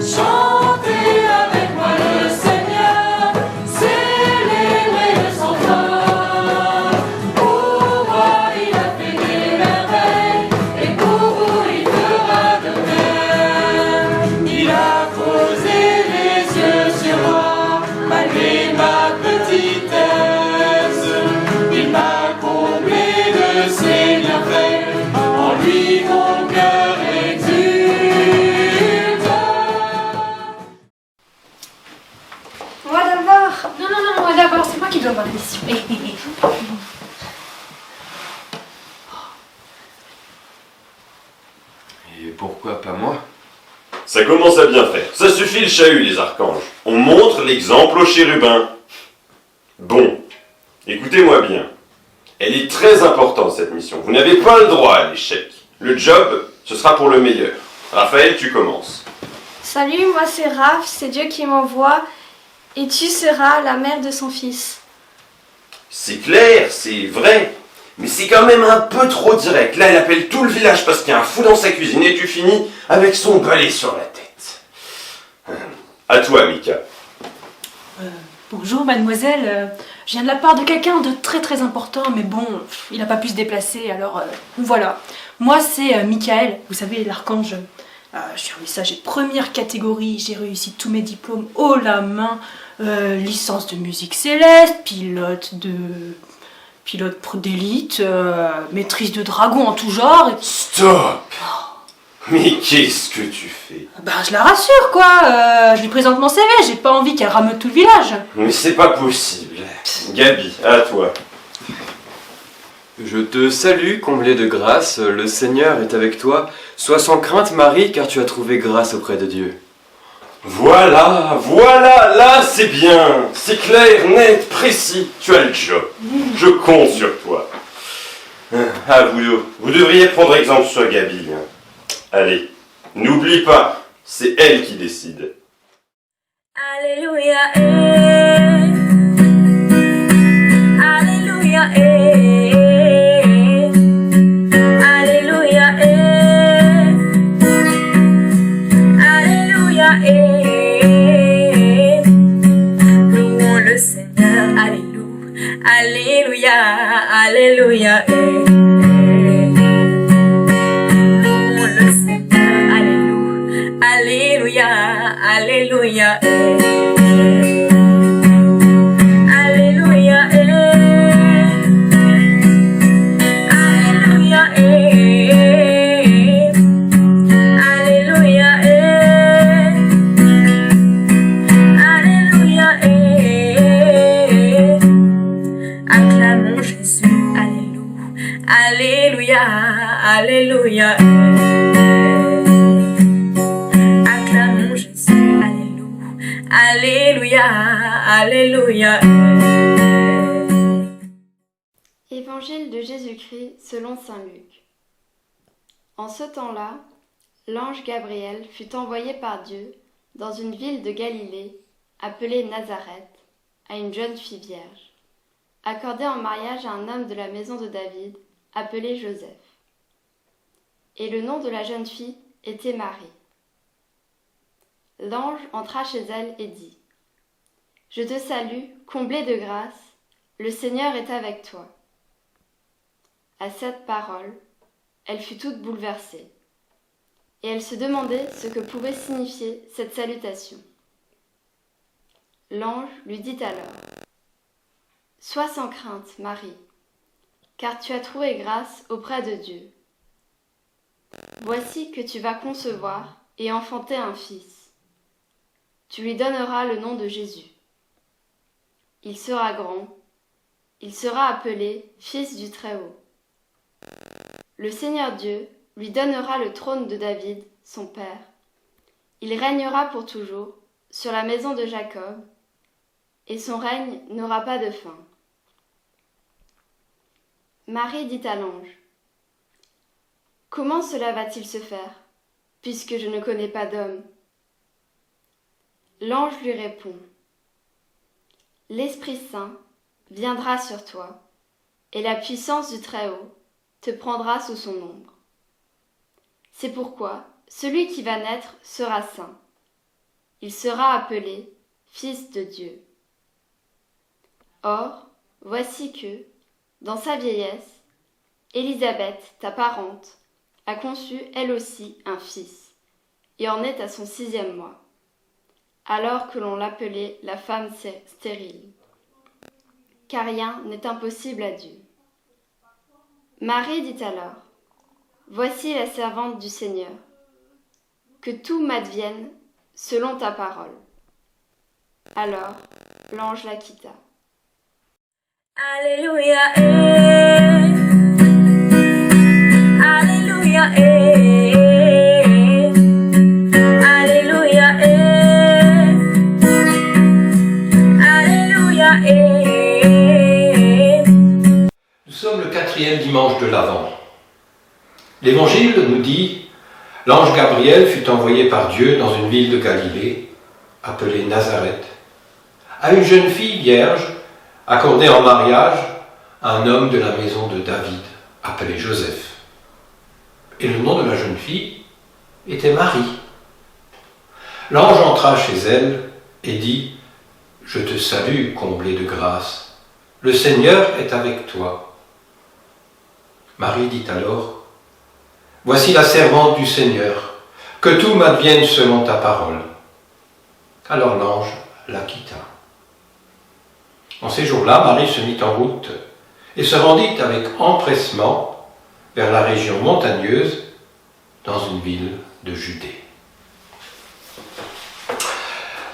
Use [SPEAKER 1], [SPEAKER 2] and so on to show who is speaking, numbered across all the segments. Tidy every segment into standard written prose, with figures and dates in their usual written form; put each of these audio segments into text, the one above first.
[SPEAKER 1] Chantez avec moi le Seigneur, célébrez-le sans fin. Pour moi il a fait des merveilles, et pour vous il fera de même. Il a posé les yeux sur moi, malgré ma petitesse. Il m'a comblé de ses bienfaits, en lui mon cœur exulte.
[SPEAKER 2] Moi d'abord. Non, moi d'abord, c'est moi qui dois avoir l'émission.
[SPEAKER 3] Et pourquoi pas moi?
[SPEAKER 4] Ça commence à bien faire. Ça suffit le chahut, les archanges. On montre l'exemple aux chérubins. Bon, écoutez-moi bien. Elle est très importante, cette mission. Vous n'avez pas le droit à l'échec. Le job, ce sera pour le meilleur. Raphaël, tu commences.
[SPEAKER 2] Salut, moi c'est Raph, c'est Dieu qui m'envoie et tu seras la mère de son fils.
[SPEAKER 4] C'est clair, c'est vrai. Mais c'est quand même un peu trop direct. Là, elle appelle tout le village parce qu'il y a un fou dans sa cuisine et tu finis avec son balai sur la tête. À toi, Mika.
[SPEAKER 5] Bonjour mademoiselle, je viens de la part de quelqu'un de très très important, mais bon, il n'a pas pu se déplacer, alors voilà. Moi c'est Michael, vous savez l'archange. Je suis un messager de première catégorie, j'ai réussi tous mes diplômes haut la main, licence de musique céleste, pilote d'élite, maîtrise de dragon en tout genre.
[SPEAKER 4] Stop! Mais qu'est-ce que tu fais?
[SPEAKER 5] Ben je la rassure quoi, je lui présente mon CV, j'ai pas envie qu'elle rameute tout le village.
[SPEAKER 4] Mais c'est pas possible. Gabi, à toi.
[SPEAKER 3] Je te salue, comblé de grâce, le Seigneur est avec toi. Sois sans crainte, Marie, car tu as trouvé grâce auprès de Dieu.
[SPEAKER 4] Voilà, là c'est bien. C'est clair, net, précis. Tu as le job. Je compte sur toi. Ah, vous devriez prendre exemple sur Gabi. Allez, n'oublie pas, c'est elle qui décide.
[SPEAKER 1] Alléluia, Alléluia, Alléluia, Alléluia, louons le Seigneur, Alléluia, Alléluia, louons le Seigneur, Alléluia, Alléluia, Alléluia, Alléluia, Alléluia, Alléluia, acclamons Jésus, Alléluia, Alléluia, acclamons Jésus, Alléluia, Alléluia.
[SPEAKER 6] Évangile de Jésus-Christ selon saint Luc. En ce temps-là, l'ange Gabriel fut envoyé par Dieu dans une ville de Galilée, appelée Nazareth, à une jeune fille vierge, accordée en mariage à un homme de la maison de David, appelé Joseph. Et le nom de la jeune fille était Marie. L'ange entra chez elle et dit : « Je te salue, comblée de grâce, le Seigneur est avec toi. » À cette parole, elle fut toute bouleversée, et elle se demandait ce que pouvait signifier cette salutation. L'ange lui dit alors : « Sois sans crainte, Marie, car tu as trouvé grâce auprès de Dieu. Voici que tu vas concevoir et enfanter un fils. Tu lui donneras le nom de Jésus. Il sera grand, il sera appelé Fils du Très-Haut. Le Seigneur Dieu lui donnera le trône de David, son père. Il régnera pour toujours sur la maison de Jacob, et son règne n'aura pas de fin. » Marie dit à l'ange : « Comment cela va-t-il se faire, puisque je ne connais pas d'homme ? » L'ange lui répond : « L'Esprit Saint viendra sur toi, et la puissance du Très-Haut te prendra sous son ombre. C'est pourquoi celui qui va naître sera saint. Il sera appelé Fils de Dieu. Or, voici que, dans sa vieillesse, Élisabeth, ta parente, a conçu elle aussi un fils, et en est à son 6e mois, alors que l'on l'appelait la femme stérile. Car rien n'est impossible à Dieu. Marie dit alors, voici la servante du Seigneur, que tout m'advienne selon ta parole. Alors, l'ange la quitta.
[SPEAKER 1] Alléluia, Alléluia, Alléluia, Alléluia,
[SPEAKER 7] Nous sommes le 4e dimanche de l'Avent. L'Évangile nous dit « L'ange Gabriel fut envoyé par Dieu dans une ville de Galilée, appelée Nazareth, à une jeune fille vierge, accordée en mariage à un homme de la maison de David, appelé Joseph. Et le nom de la jeune fille était Marie. L'ange entra chez elle et dit « Je te salue, comblée de grâce, le Seigneur est avec toi. » Marie dit alors « Voici la servante du Seigneur, que tout m'advienne selon ta parole. » Alors l'ange la quitta. En ces jours-là, Marie se mit en route et se rendit avec empressement vers la région montagneuse dans une ville de Judée.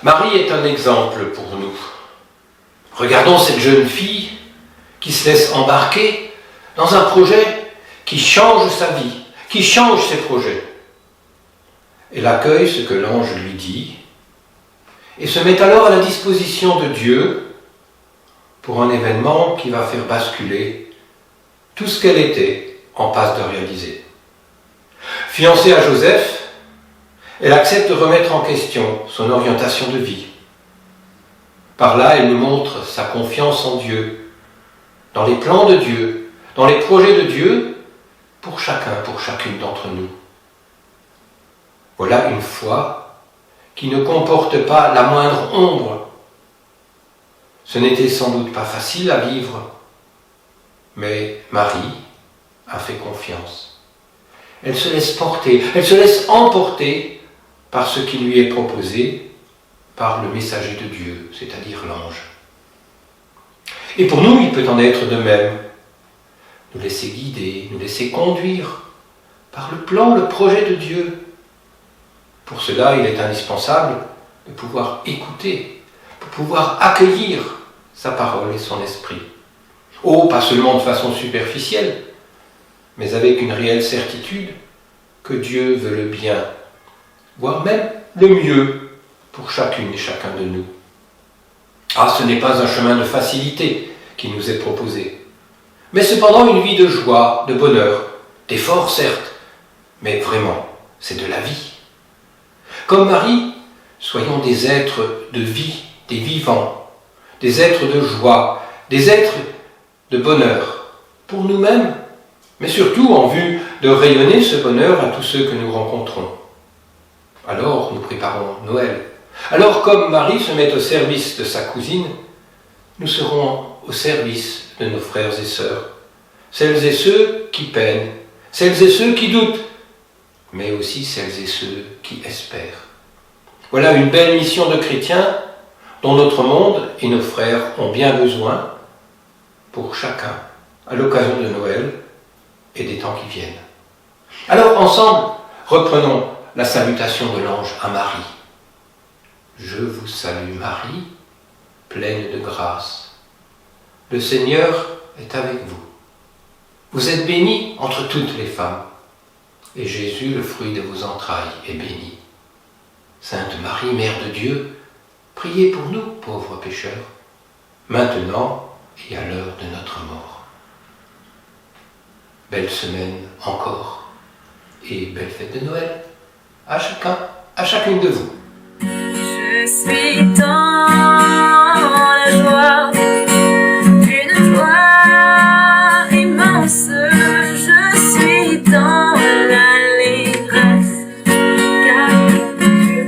[SPEAKER 7] Marie est un exemple pour nous. Regardons cette jeune fille qui se laisse embarquer dans un projet qui change sa vie, qui change ses projets. Elle accueille ce que l'ange lui dit et se met alors à la disposition de Dieu pour un événement qui va faire basculer tout ce qu'elle était en passe de réaliser. Fiancée à Joseph, elle accepte de remettre en question son orientation de vie. Par là, elle nous montre sa confiance en Dieu, dans les plans de Dieu, dans les projets de Dieu, pour chacun, pour chacune d'entre nous. Voilà une foi qui ne comporte pas la moindre ombre. Ce n'était sans doute pas facile à vivre, mais Marie a fait confiance. Elle se laisse porter, elle se laisse emporter par ce qui lui est proposé par le messager de Dieu, c'est-à-dire l'ange. Et pour nous, il peut en être de même. Nous laisser guider, nous laisser conduire par le plan, le projet de Dieu. Pour cela, il est indispensable de pouvoir écouter, de pouvoir accueillir sa parole et son esprit. Oh, pas seulement de façon superficielle, mais avec une réelle certitude que Dieu veut le bien, voire même le mieux pour chacune et chacun de nous. Ah, ce n'est pas un chemin de facilité qui nous est proposé, mais cependant une vie de joie, de bonheur, d'effort certes, mais vraiment, c'est de la vie. Comme Marie, soyons des êtres de vie, des vivants, des êtres de joie, des êtres de bonheur, pour nous-mêmes, mais surtout en vue de rayonner ce bonheur à tous ceux que nous rencontrons. Alors nous préparons Noël. Alors comme Marie se met au service de sa cousine, nous serons au service de nos frères et sœurs, celles et ceux qui peinent, celles et ceux qui doutent, mais aussi celles et ceux qui espèrent. Voilà une belle mission de chrétien dont notre monde et nos frères ont bien besoin pour chacun, à l'occasion de Noël et des temps qui viennent. Alors ensemble, reprenons la salutation de l'ange à Marie. Je vous salue Marie, pleine de grâce. Le Seigneur est avec vous. Vous êtes bénie entre toutes les femmes, et Jésus, le fruit de vos entrailles, est béni. Sainte Marie, Mère de Dieu, priez pour nous, pauvres pécheurs, maintenant et à l'heure de notre mort. Belle semaine encore, et belle fête de Noël à chacun, à chacune de vous.
[SPEAKER 1] Je suis dans la joie, une joie immense. Je suis dans l'allégresse, car Dieu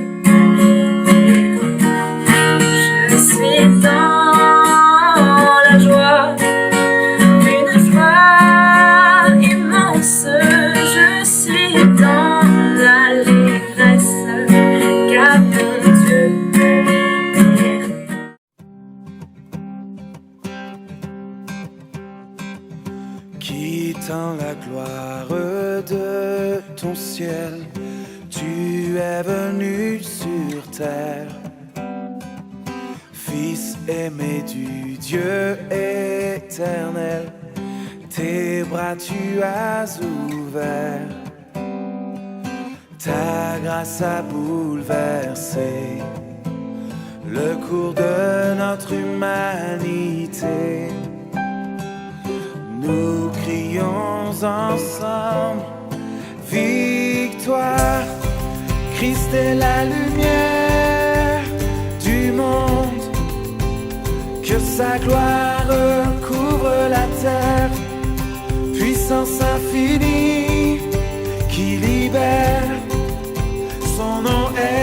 [SPEAKER 8] venu sur terre. Fils aimé du Dieu éternel, tes bras tu as ouverts. Ta grâce a bouleversé le cours de notre humanité. Nous crions ensemble victoire. Christ est la lumière du monde. Que sa gloire couvre la terre. Puissance infinie qui libère. Son nom est